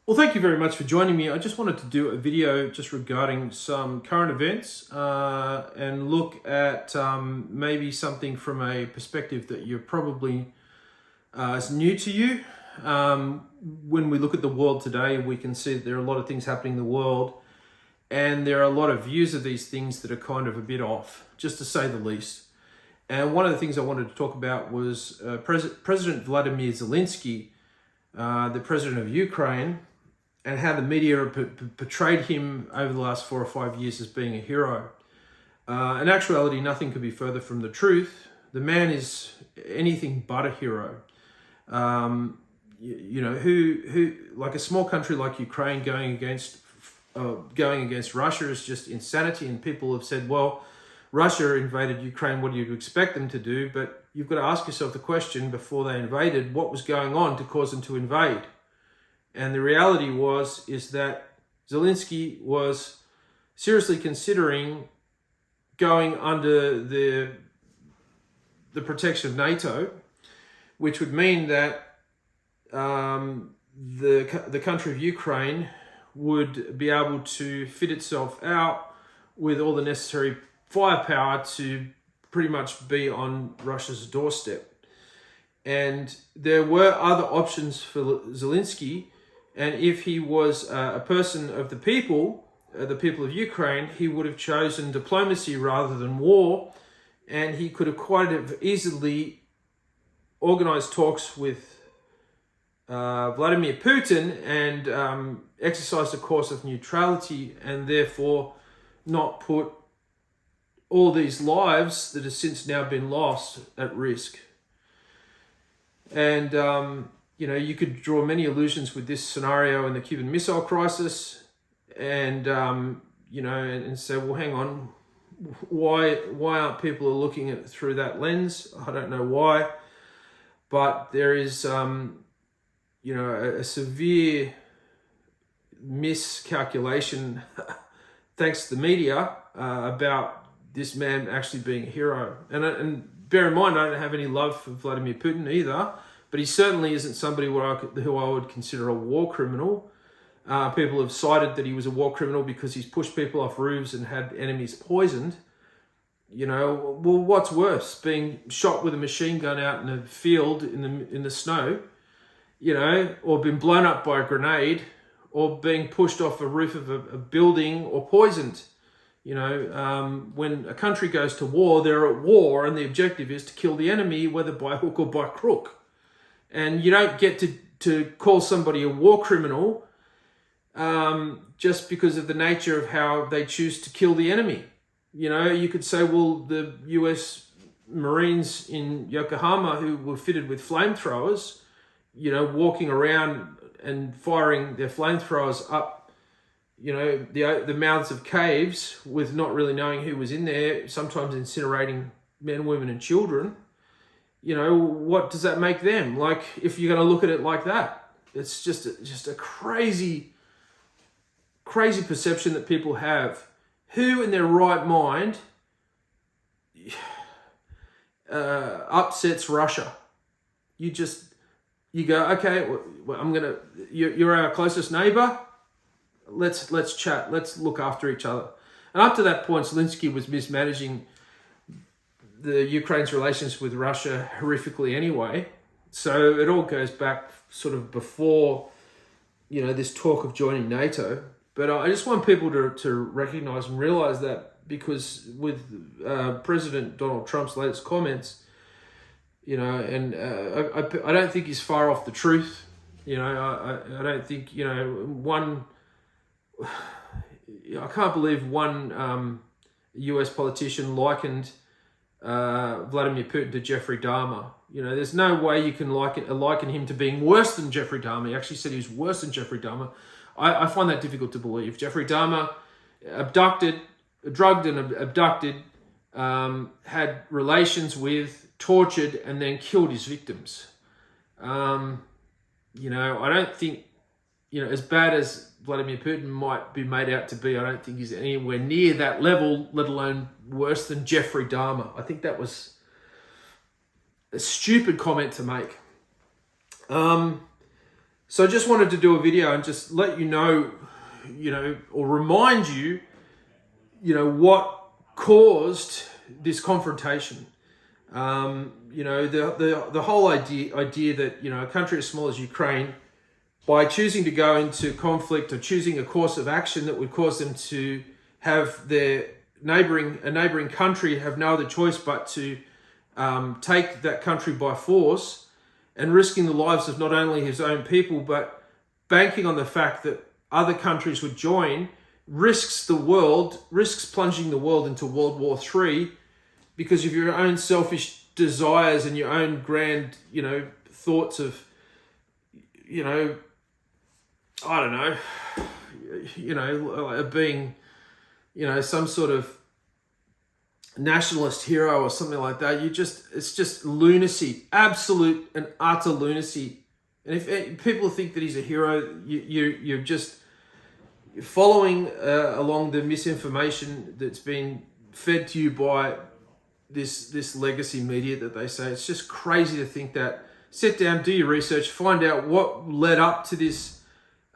Well, thank you very much for joining me. I just wanted to do a video just regarding some current events and look at maybe something from a perspective that you're probably is new to you. When we look at the world today, we can see that there are a lot of things happening in the world, and there are a lot of views of these things that are kind of a bit off, just to say the least. And one of the things I wanted to talk about was President Volodymyr Zelenskyy, the president of Ukraine, and how the media portrayed him over the last 4 or 5 years as being a hero. In actuality, nothing could be further from the truth. The man is anything but a hero. Who like a small country like Ukraine going against Russia is just insanity. And people have said, well, Russia invaded Ukraine, what do you expect them to do? But you've got to ask yourself the question, before they invaded, what was going on to cause them to invade? And the reality is that Zelenskyy was seriously considering going under the protection of NATO, which would mean that the country of Ukraine would be able to fit itself out with all the necessary firepower to pretty much be on Russia's doorstep. And there were other options for Zelenskyy. And if he was a person of the people of Ukraine, he would have chosen diplomacy rather than war. And he could have quite easily organized talks with Vladimir Putin and exercised a course of neutrality, and therefore not put all these lives that have since now been lost at risk. And you could draw many allusions with this scenario in the Cuban Missile Crisis, and and say, well, hang on, why aren't people looking at it through that lens? I don't know why, but there is a severe miscalculation, thanks to the media, about this man actually being a hero. And bear in mind, I don't have any love for Vladimir Putin either. But he certainly isn't somebody who I would consider a war criminal. People have cited that he was a war criminal because he's pushed people off roofs and had enemies poisoned. Well, what's worse, being shot with a machine gun out in a field in the snow, or been blown up by a grenade, or being pushed off a roof of a building, or poisoned. When a country goes to war, they're at war, and the objective is to kill the enemy, whether by hook or by crook. And you don't get to call somebody a war criminal just because of the nature of how they choose to kill the enemy. You could say, well, the US Marines in Yokohama who were fitted with flamethrowers, walking around and firing their flamethrowers up, the mouths of caves with not really knowing who was in there, sometimes incinerating men, women, and children. What does that make them? Like, if you're going to look at it like that, it's just a crazy perception that people have. Who in their right mind upsets Russia? You go, okay, well, you're our closest neighbor. Let's chat. Let's look after each other. And up to that point, Zelenskyy was mismanaging the Ukraine's relations with Russia horrifically anyway. So it all goes back sort of before, this talk of joining NATO. But I just want people to recognize and realize that, because with President Donald Trump's latest comments, I don't think he's far off the truth. I don't think, I can't believe one US politician likened Vladimir Putin to Jeffrey Dahmer. There's no way you can liken him to being worse than Jeffrey Dahmer. He actually said he was worse than Jeffrey Dahmer. I find that difficult to believe. Jeffrey Dahmer drugged and abducted, had relations with, tortured, and then killed his victims. I don't think, as bad as Vladimir Putin might be made out to be, I don't think he's anywhere near that level, let alone worse than Jeffrey Dahmer. I think that was a stupid comment to make. So I just wanted to do a video and just let you know, or remind you, what caused this confrontation. The whole idea that, a country as small as Ukraine, by choosing to go into conflict or choosing a course of action that would cause them to have a neighboring country have no other choice but to take that country by force, and risking the lives of not only his own people, but banking on the fact that other countries would join, risks plunging the world into World War III because of your own selfish desires and your own grand, thoughts of, being, some sort of nationalist hero or something like that. It's just lunacy, absolute and utter lunacy. And if people think that he's a hero, you're just following along the misinformation that's been fed to you by this legacy media that they say. It's just crazy to think that. Sit down, do your research, find out what led up to this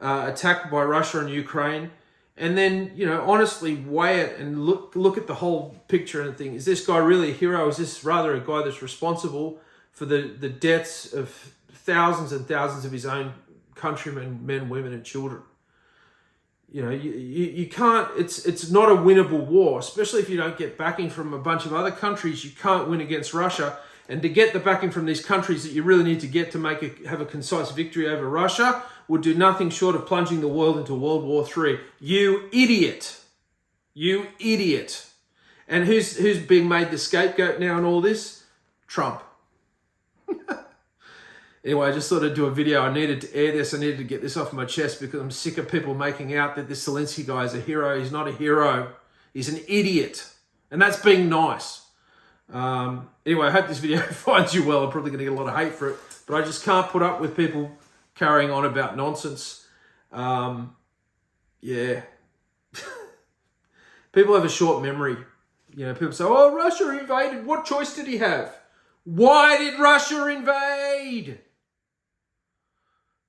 attack by Russia on Ukraine, and then, honestly weigh it and look at the whole picture and think, is this guy really a hero? Is this rather a guy that's responsible for the deaths of thousands and thousands of his own countrymen, men, women, and children? You can't, it's not a winnable war, especially if you don't get backing from a bunch of other countries. You can't win against Russia. And to get the backing from these countries that you really need to get to have a concise victory over Russia would do nothing short of plunging the world into World War III. You idiot. You idiot. And who's being made the scapegoat now in all this? Trump. Anyway, I just thought I'd do a video. I needed to air this. I needed to get this off my chest because I'm sick of people making out that this Zelenskyy guy is a hero. He's not a hero. He's an idiot. And that's being nice. Anyway, I hope this video finds you well. I'm probably going to get a lot of hate for it, but I just can't put up with people carrying on about nonsense. Yeah. People have a short memory. People say, oh, Russia invaded. What choice did he have? Why did Russia invade?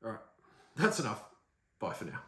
All right, that's enough. Bye for now.